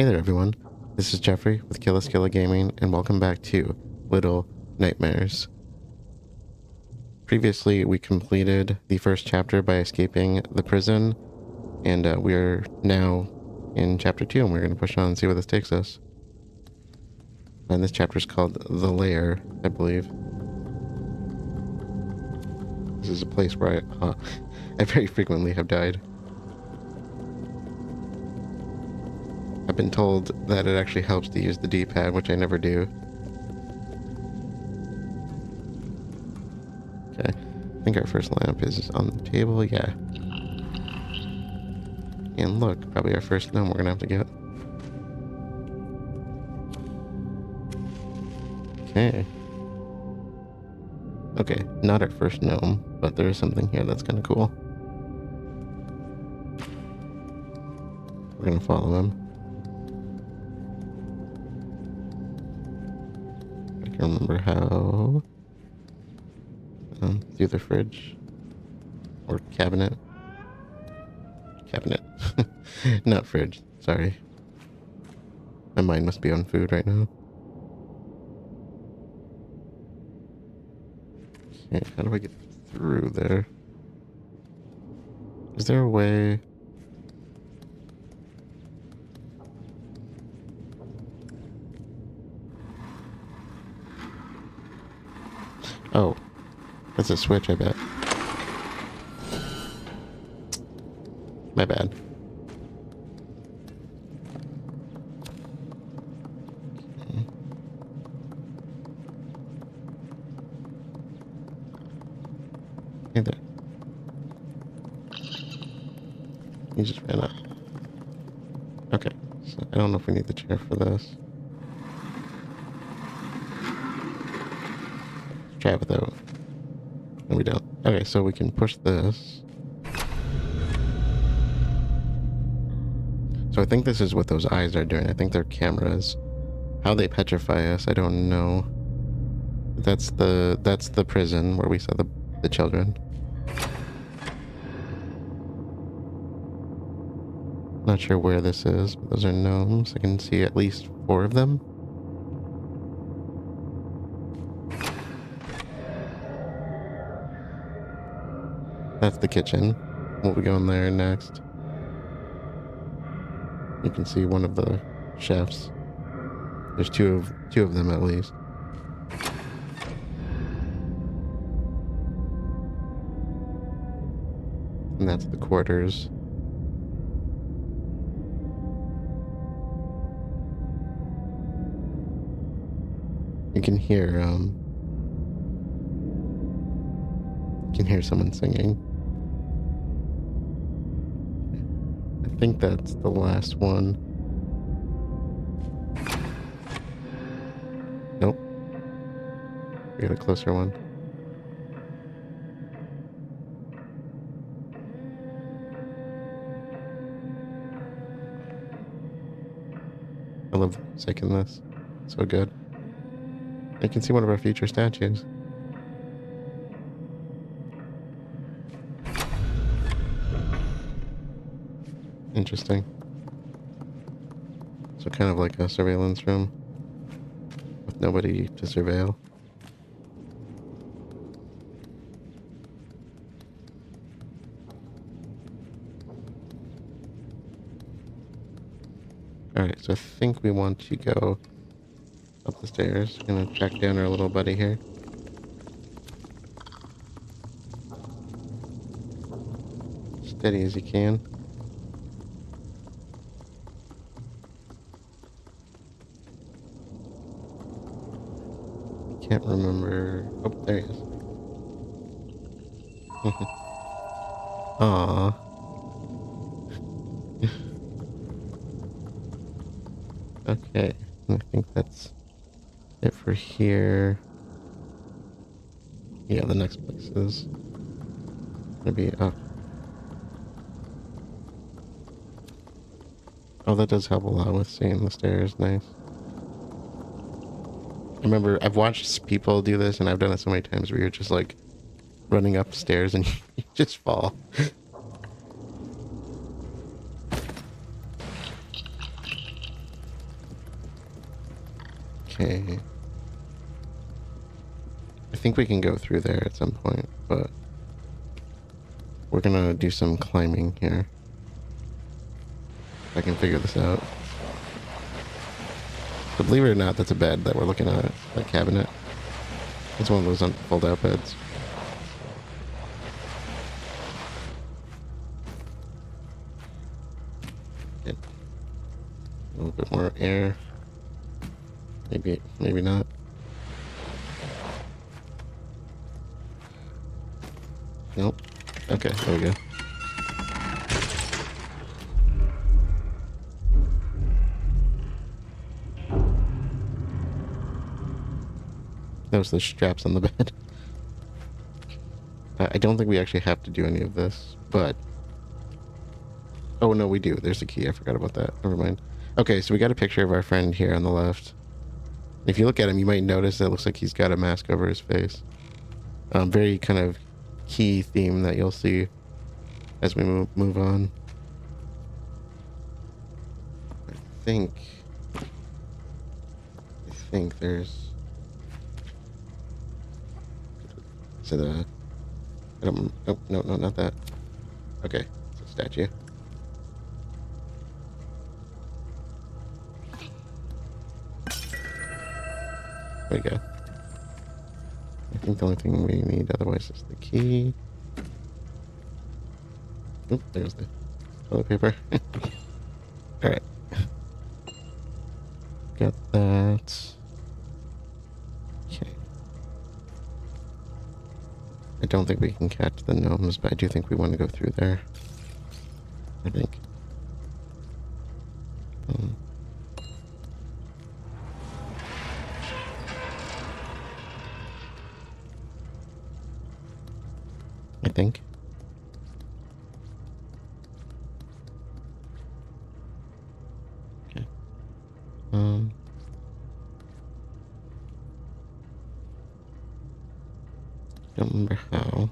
Hey there everyone, this is Jeffrey with Killaskila Gaming and welcome back to Little Nightmares. Previously we completed the first chapter by escaping the prison and we're now in chapter 2 and we're going to push on and see where this takes us. And this chapter is called The Lair, I believe. This is a place where I very frequently have died. I've been told that it actually helps to use the D-pad, which I never do. Okay, I think our first lamp is on the table, yeah. And look, probably our first gnome we're gonna have to get. Okay. Okay, not our first gnome, but there is something here that's kind of cool. We're gonna follow him. I can remember how. Through the fridge. Or cabinet. Cabinet. Not fridge, sorry. My mind must be on food right now. Okay, how do I get through there? Is there a way? Oh, that's a switch, I bet. My bad. Okay. Hey there. You just ran up. Okay, so I don't know if we need the chair for this. Try it without. No, we don't. Okay, so we can push this. So I think this is what those eyes are doing. I think they're cameras. How they petrify us, I don't know. That's the prison where we saw the children. Not sure where this is, but those are gnomes. I can see at least 4 of them. That's the kitchen. We'll be going there next. You can see one of the chefs. There's two of them at least. And that's the quarters. You can hear someone singing. I think that's the last one. Nope. We got a closer one. I love the music in this. So good. You can see one of our future statues. Interesting. So kind of like a surveillance room with nobody to surveil. Alright, so I think we want to go up the stairs. I'm gonna track down our little buddy here. Steady as you can. Can't remember. Oh, there he is. Aww. Okay, I think that's it for here. Yeah, the next place is gonna be up. Oh, that does help a lot with seeing the stairs. Nice. I remember I've watched people do this, and I've done it so many times where you're just like running upstairs and you just fall. Okay. I think we can go through there at some point, but we're gonna do some climbing here. If I can figure this out. But believe it or not, that's a bed that we're looking at, that cabinet. It's one of those fold-out beds. Get a little bit more air. Maybe not. Nope. Okay, there we go. That was the straps on the bed. I don't think we actually have to do any of this, but... Oh, no, we do. There's the key. I forgot about that. Never mind. Okay, so we got a picture of our friend here on the left. If you look at him, you might notice that it looks like he's got a mask over his face. Very kind of key theme that you'll see as we move on. I think there's... Is it a... I don't... Oh, no, not that. Okay, it's a statue. There we go. I think the only thing we need otherwise is the key. Oop, there's the toilet paper. Alright. Got that. Okay. I don't think we can catch the gnomes, but I do think we want to go through there. I think. I think. Okay. Don't remember how.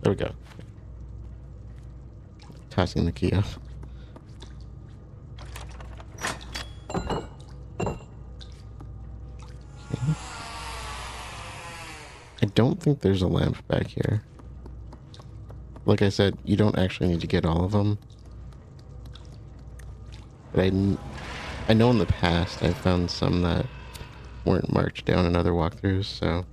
There we go. Tossing the key off. Okay. I don't think there's a lamp back here. Like I said, you don't actually need to get all of them. But I know in the past I've found some that weren't marked down in other walkthroughs, so...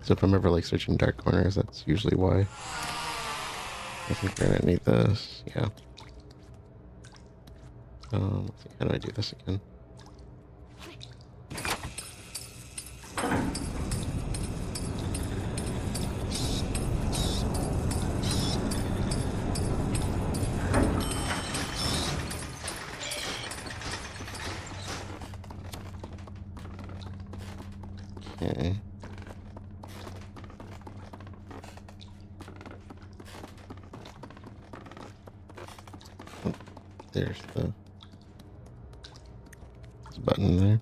So if I'm ever like searching dark corners, that's usually why. I think we're gonna need this, yeah. Let's see, how do I do this again? Okay. Oh, there's the button there.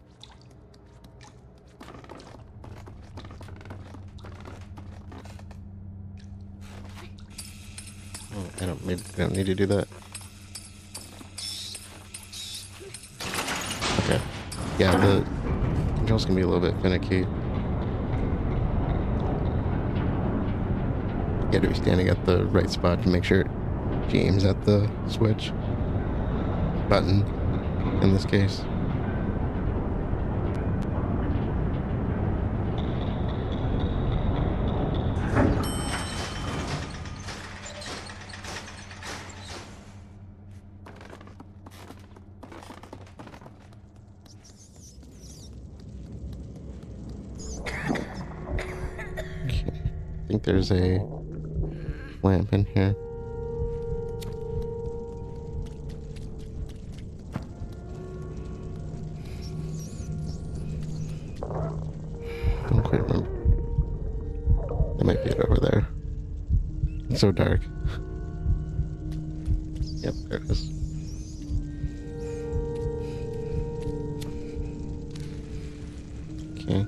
Oh, I don't need to do that. Okay. Yeah, the controls can be a little bit finicky. You got to be standing at the right spot to make sure she aims at the switch button in this case. I think there's a lamp in here. Don't quite remember. There might be it over there. It's so dark. Yep, there it is. Okay.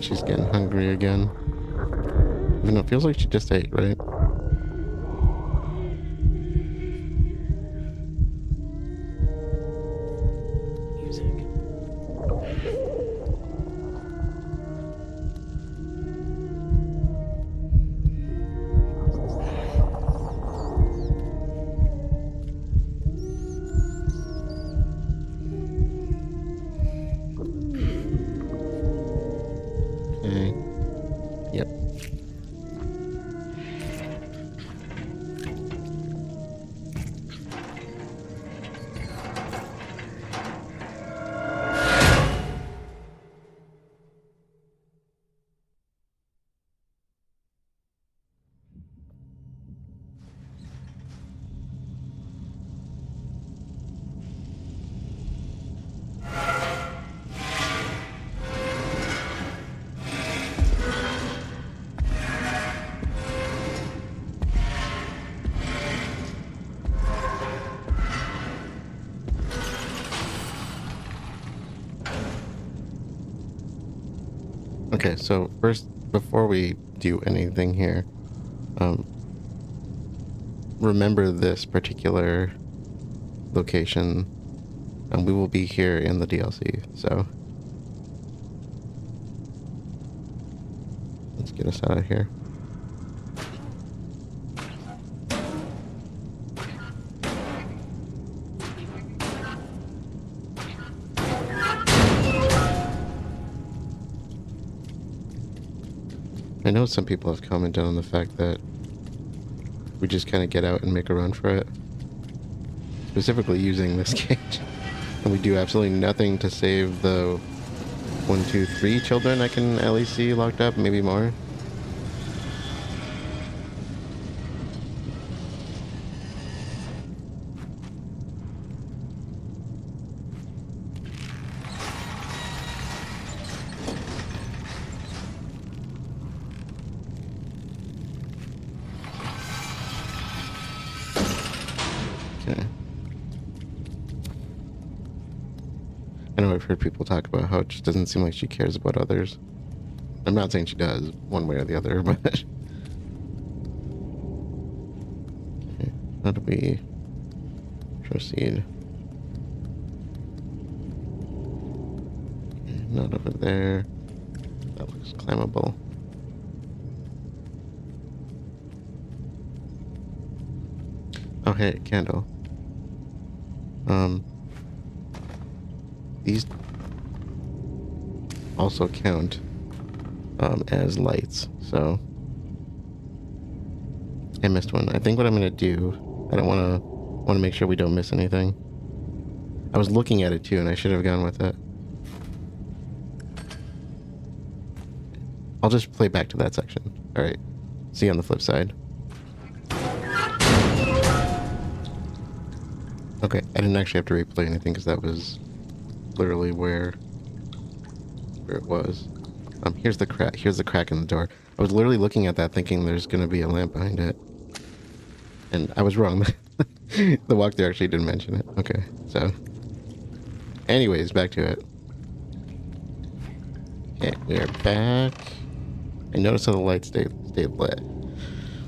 she's getting hungry again. I mean, it feels like she just ate, right? Music. Okay. Yep. Okay, so first, before we do anything here, remember this particular location, and we will be here in the DLC, so let's get us out of here. I know some people have commented on the fact that we just kind of get out and make a run for it. Specifically using this cage. And we do absolutely nothing to save the 1, 2, 3 children I can at least see locked up, maybe more. Okay. I know I've heard people talk about how it just doesn't seem like she cares about others. I'm not saying she does, one way or the other, but... Okay. How do we proceed? Okay, not over there. That looks climbable. Oh hey, candle. These also count as lights, so I missed one. I think what I'm gonna do, I don't want to make sure we don't miss anything. I was looking at it too, and I should have gone with it. I'll just play back to that section. All right. See you on the flip side. Okay, I didn't actually have to replay anything because that was literally where it was. Here's the crack. Here's the crack in the door. I was literally looking at that thinking there's gonna be a lamp behind it, and I was wrong. The walkthrough actually didn't mention it. Okay, so anyways, back to it. Okay, we're back. I noticed how the lights stay lit.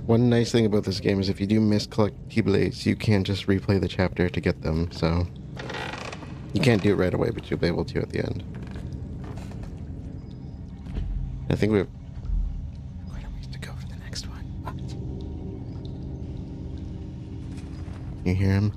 One nice thing about this game is if you do miss collectibles, you can just replay the chapter to get them, so you can't do it right away, but you'll be able to at the end. I think we have quite a ways to go for the next one, but... You hear him?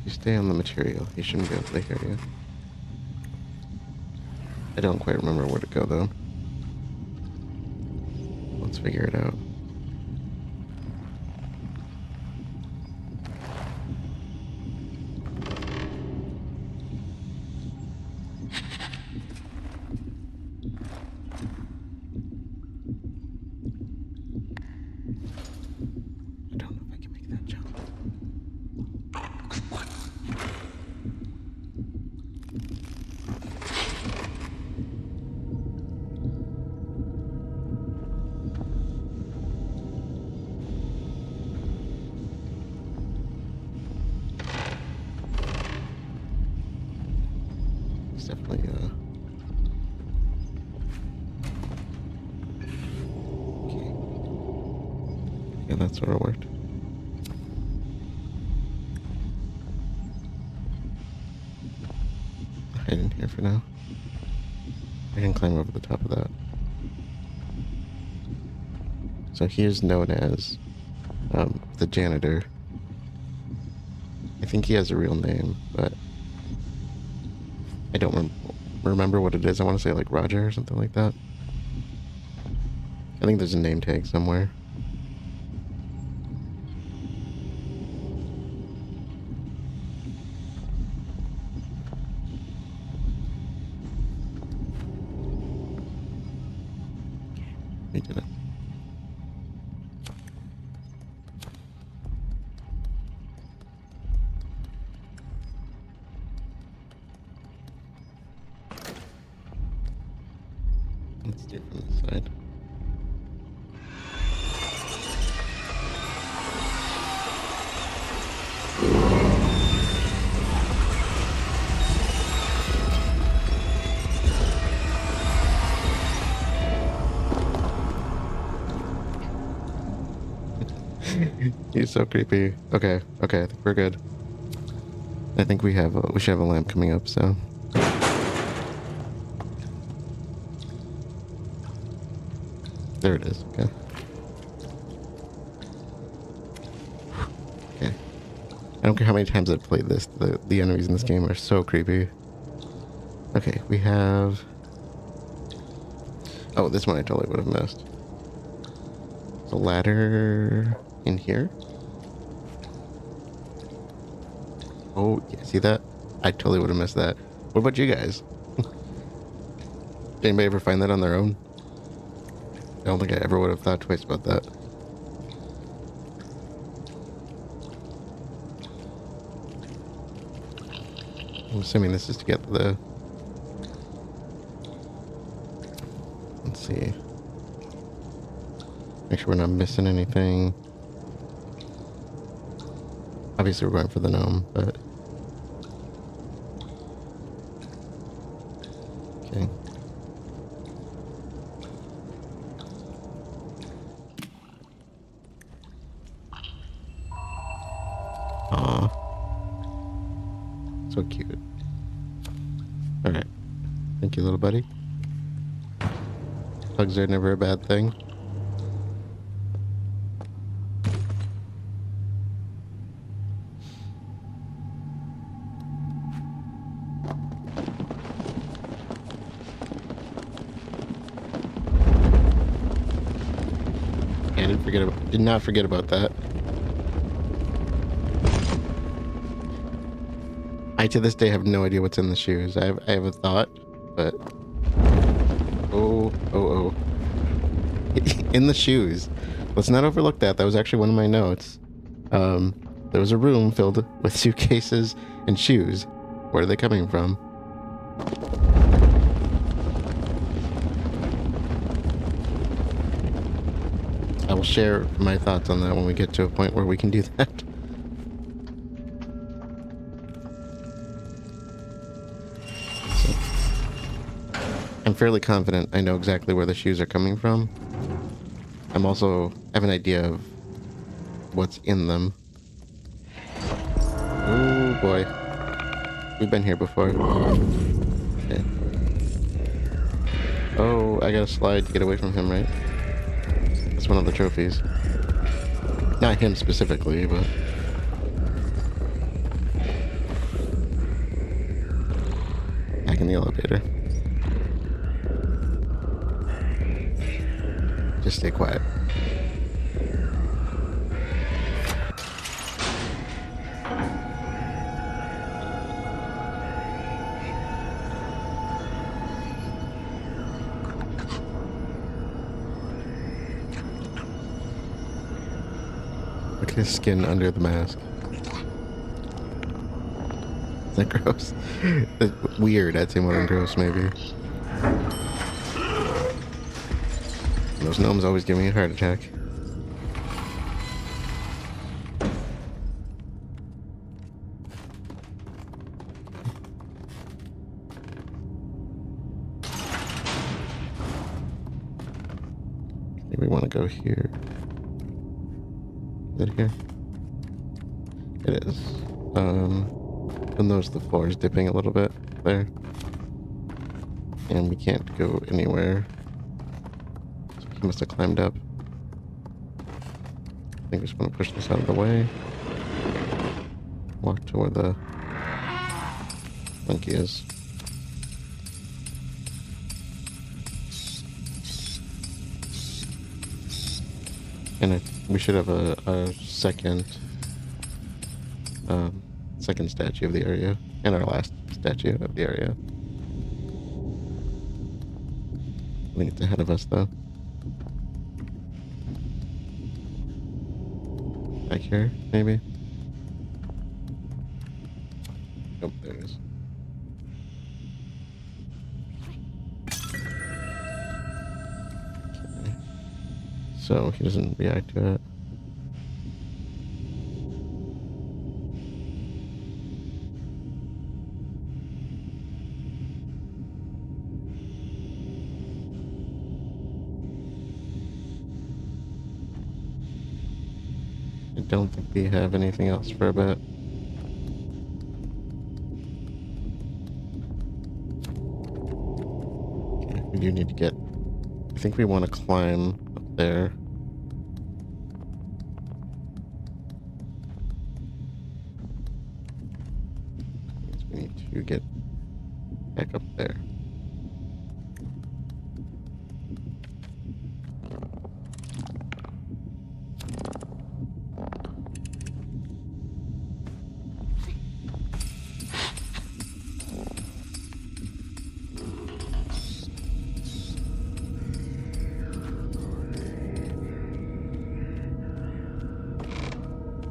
You stay on the material. He shouldn't be able to hear you. I don't quite remember where to go, though. Let's figure it out. I don't know if I can make that jump. It's definitely okay. Yeah, that sort of worked. Hide in here for now. I can climb over the top of that. So he is known as the Janitor. I think he has a real name, but I don't remember what it is. I want to say like Roger or something like that. I think there's a name tag somewhere. We did it. Let's do it from this side. He's so creepy. Okay, I think we're good. I think we should have a lamp coming up, so. There it is, okay. Okay. I don't care how many times I've played this, the enemies in this game are so creepy. Okay, we have... Oh, this one I totally would have missed. The ladder in here? Oh, yeah, see that? I totally would have missed that. What about you guys? Did anybody ever find that on their own? I don't think I ever would have thought twice about that. I'm assuming this is to get the... Let's see. Make sure we're not missing anything. Obviously we're going for the gnome, but... Okay. Aw. So cute. Alright. Thank you, little buddy. Hugs are never a bad thing. Did not forget about that. I to this day have no idea what's in the shoes. I have a thought, but oh. In the shoes. Let's not overlook that. That was actually one of my notes. There was a room filled with suitcases and shoes. Where are they coming from? I will share my thoughts on that when we get to a point where we can do that. So, I'm fairly confident I know exactly where the shoes are coming from. I'm also have an idea of what's in them. Oh boy. We've been here before. Okay. Oh, I gotta slide to get away from him, right? That's one of the trophies. Not him specifically, but... Back in the elevator. Just stay quiet. Look at his skin under the mask. Is that gross? That's weird. I'd say more than gross, maybe. Those gnomes always give me a heart attack. Maybe we want to go here. Is it here? It is. You'll notice the floor is dipping a little bit there. And we can't go anywhere. So he must have climbed up. I think we just want to push this out of the way. Walk to where the monkey is. And we should have a second statue of the area. And our last statue of the area. I think it's ahead of us, though. Back here, maybe? Oh, there it is. Okay. So he doesn't react to it. I don't think we have anything else for a bit. Okay, we do need to get... I think we want to climb up there. We need to get back up there.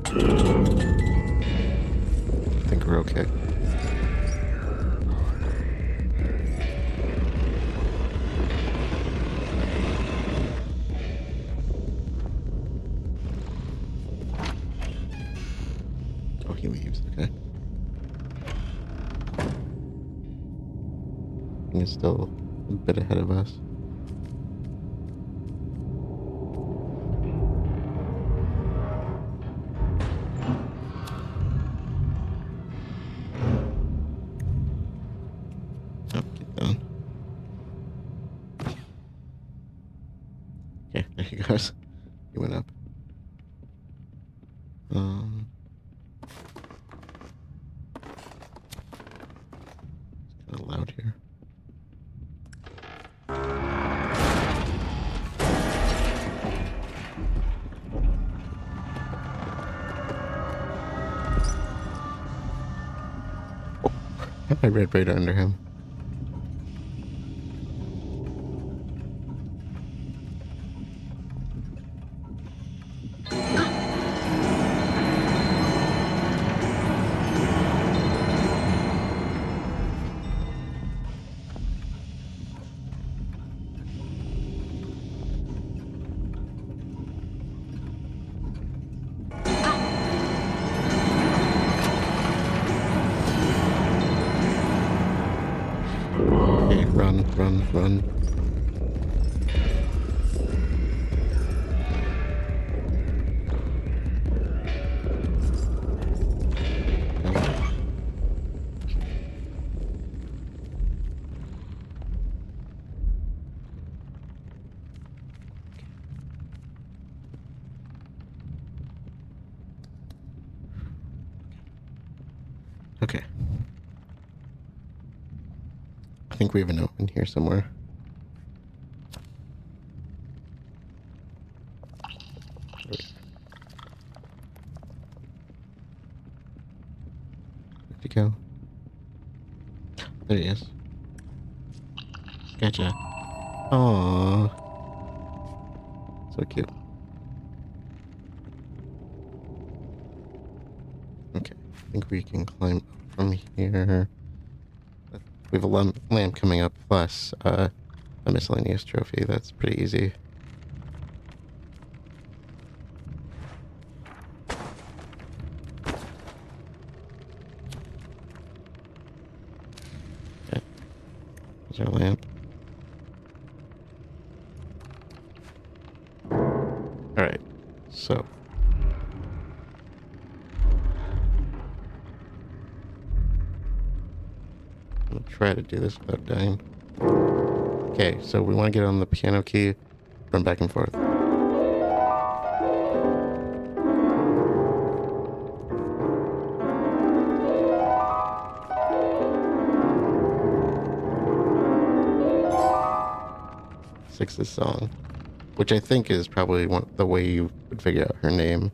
I think we're okay. Oh, he leaves, okay. He's still a bit ahead of us. Oh, get down. Okay, there he goes. He went up. It's kind of loud here. Oh, I read right under him. Okay, run, run, run. Okay. I think we have a note in here somewhere. There he is. Gotcha. Aww. So cute. Okay, I think we can climb up from here. We have a lamp coming up, plus a miscellaneous trophy. That's pretty easy. Okay, there's our lamp. Alright, so I'm gonna try to do this without dying. Okay, so we want to get on the piano key, run back and forth. Six's song, which I think is probably the way you would figure out her name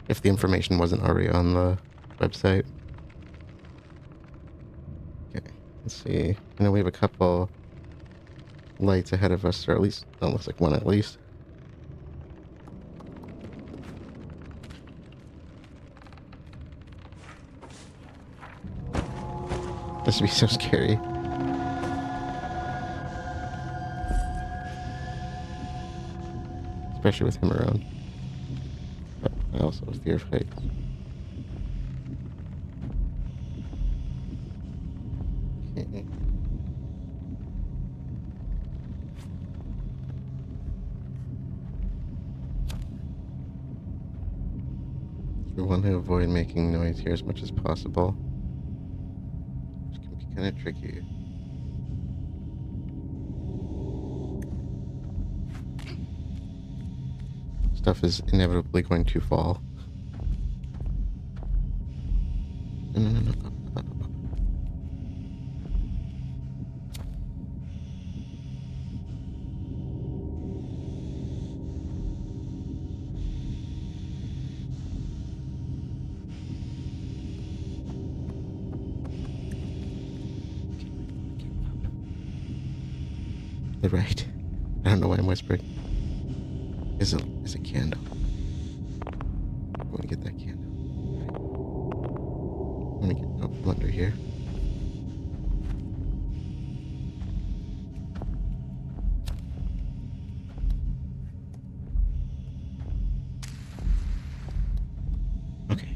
if the information wasn't already on the website. Okay, let's see. I know we have a couple lights ahead of us, or at least, that looks like one at least. This would be so scary. Especially with him around. But I also fear of heights. Okay. We want to avoid making noise here as much as possible, which can be kind of tricky. Stuff is inevitably going to fall. No. Up. You're right. I don't know why I'm whispering. Is a candle. I want to get that candle. Right. Let me get out from under here. Okay.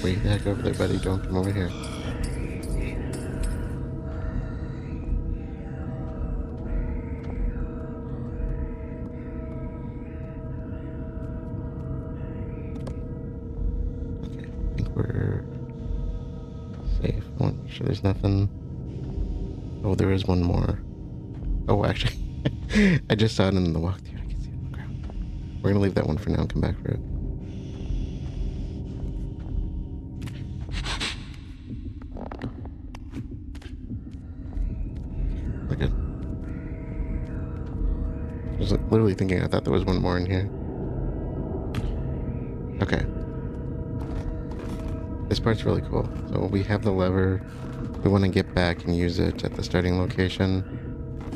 Way the heck over there, buddy. Don't come over here. Okay, I think we're safe. I want to make sure there's nothing. Oh, there is one more. Oh, actually, I just saw it in the walkthrough. I can see it on the ground. We're gonna leave that one for now and come back for it. Good. I was literally thinking I thought there was one more in here. Okay. This part's really cool. So we have the lever. We want to get back and use it at the starting location.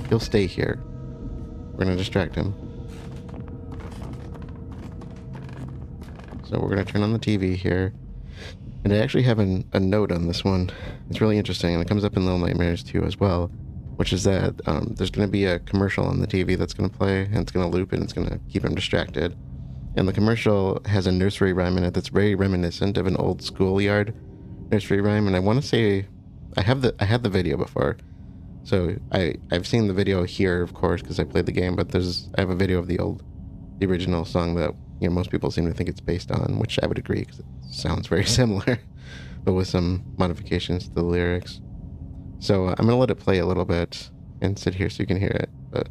He'll stay here. We're going to distract him. So we're going to turn on the TV here. And I actually have a note on this one. It's really interesting, and it comes up in Little Nightmares 2 as well, which is that there's going to be a commercial on the TV that's going to play, and it's going to loop, and it's going to keep him distracted. And the commercial has a nursery rhyme in it that's very reminiscent of an old schoolyard nursery rhyme. And I want to say, I had the video before, so I've seen the video here, of course, because I played the game. But I have a video of the original song that most people seem to think it's based on, which I would agree because it sounds very similar, but with some modifications to the lyrics. So I'm gonna let it play a little bit and sit here so you can hear it. But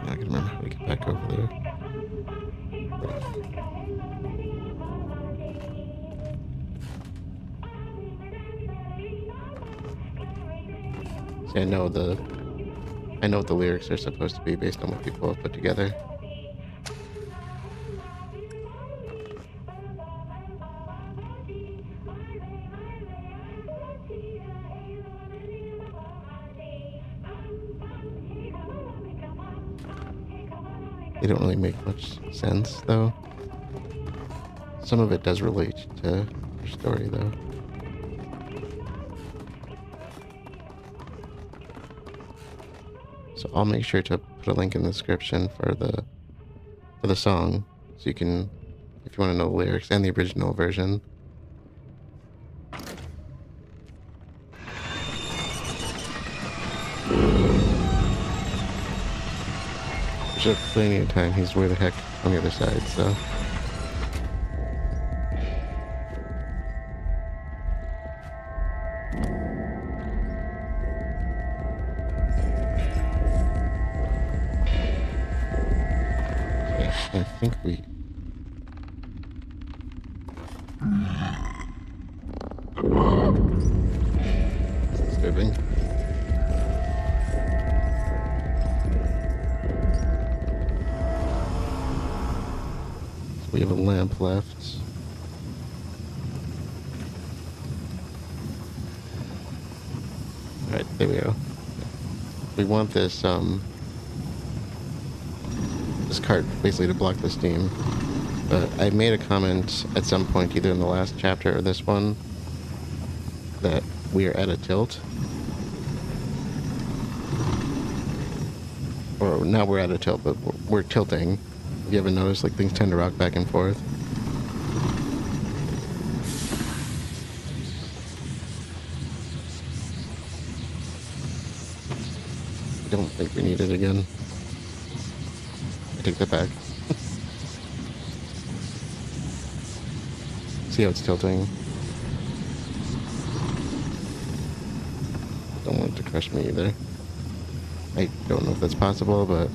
I can remember how to get back over there. See, I know what the lyrics are supposed to be based on what people have put together. They don't really make much sense, though. Some of it does relate to your story, though. So I'll make sure to put a link in the description for the song, so you can, if you want to know the lyrics and the original version. There's plenty of time. He's way the heck on the other side, so. I think we... Disturbing. We have a lamp left. Alright, there we go. We want this cart basically to block the steam. But I made a comment at some point, either in the last chapter or this one, that we are at a tilt. Or now we're at a tilt, but we're tilting. Have you ever noticed, like, things tend to rock back and forth? I don't think we need it again. I take that back. See how it's tilting? Don't want it to crush me either. I don't know if that's possible, but...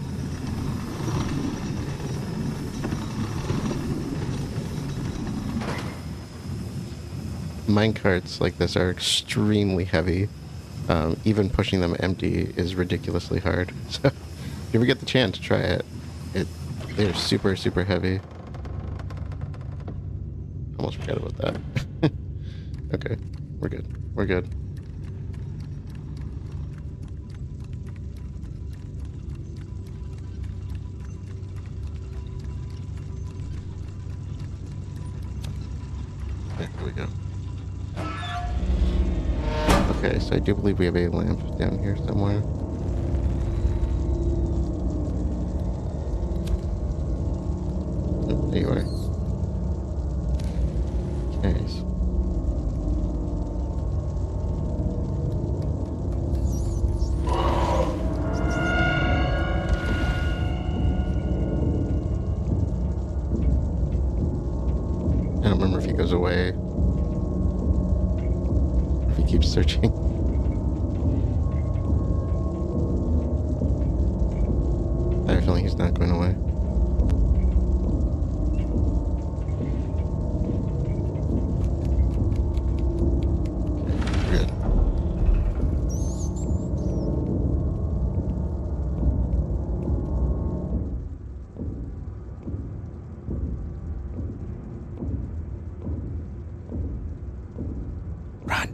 Minecarts like this are extremely heavy. Even pushing them empty is ridiculously hard. So, if you ever get the chance, try it. They're super, super heavy. Almost forgot about that. Okay, we're good. We're good. There we go. Okay, so I do believe we have a lamp down here somewhere. Oh, there you are. Okay. I don't remember if he goes away. If he keeps searching. I have a feeling he's not going away. Okay, good. Run.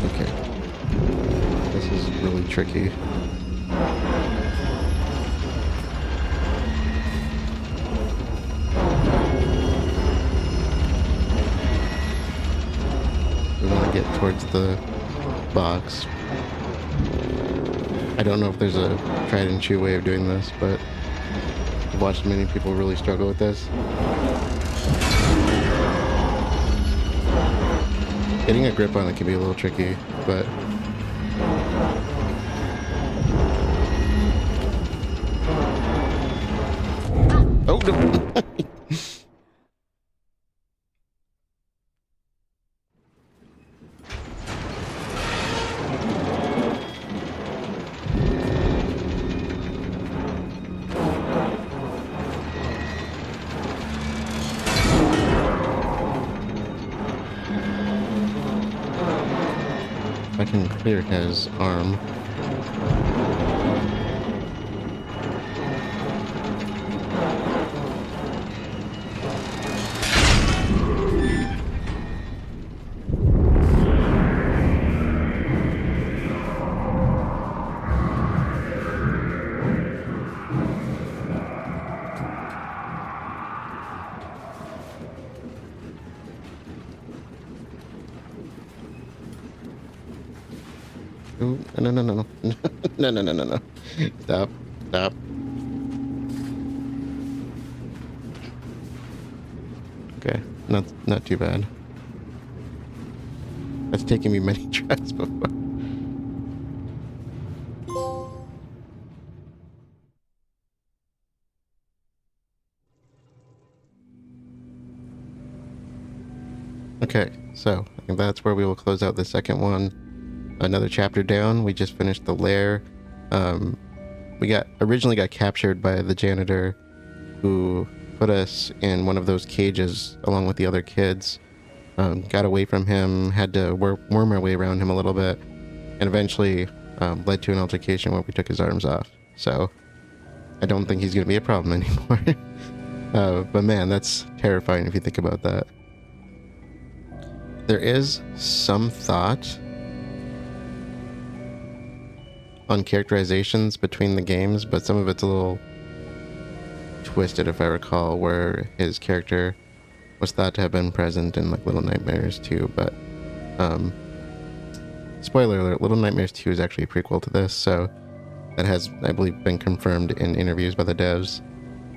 Okay. This is really tricky. That's the box. I don't know if there's a tried and true way of doing this, but I've watched many people really struggle with this. Getting a grip on it can be a little tricky, but oh no. I can clear his arm. Ooh, no, no, no, no, no, no, no, no, no. Stop, stop. Okay, not too bad. That's taken me many tries before. Okay, so I think that's where we will close out the second one. Another chapter down. We just finished the lair. We originally got captured by the janitor, who put us in one of those cages along with the other kids. Got away from him, had to worm our way around him a little bit, and eventually led to an altercation where we took his arms off. So I don't think he's going to be a problem anymore. But man, that's terrifying if you think about that. There is some thought on characterizations between the games, but some of it's a little twisted, if I recall, where his character was thought to have been present in like Little Nightmares 2, but spoiler alert, Little Nightmares 2 is actually a prequel to this, so that has, I believe, been confirmed in interviews by the devs.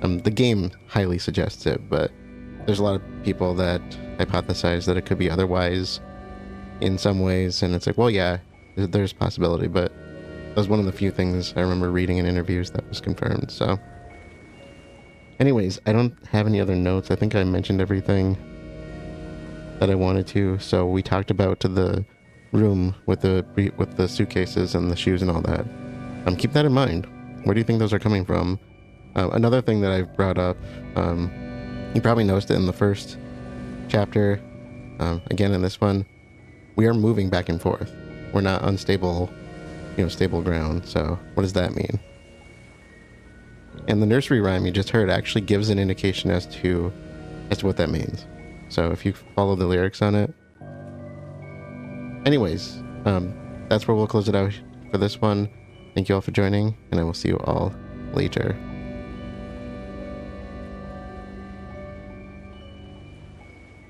The game highly suggests it, but there's a lot of people that hypothesize that it could be otherwise in some ways, and it's like, well, yeah, there's possibility, but that was one of the few things I remember reading in interviews that was confirmed. So anyways, I don't have any other notes. I think I mentioned everything that I wanted to. So we talked about the room with the suitcases and the shoes and all that. Keep that in mind. Where do you think those are coming from? Another thing that I've brought up, you probably noticed it in the first chapter, again in this one, we are moving back and forth. We're not unstable, stable ground. So what does that mean? And the nursery rhyme you just heard actually gives an indication as to what that means. So if you follow the lyrics on it. Anyways, that's where we'll close it out for this one. Thank you all for joining, and I will see you all later.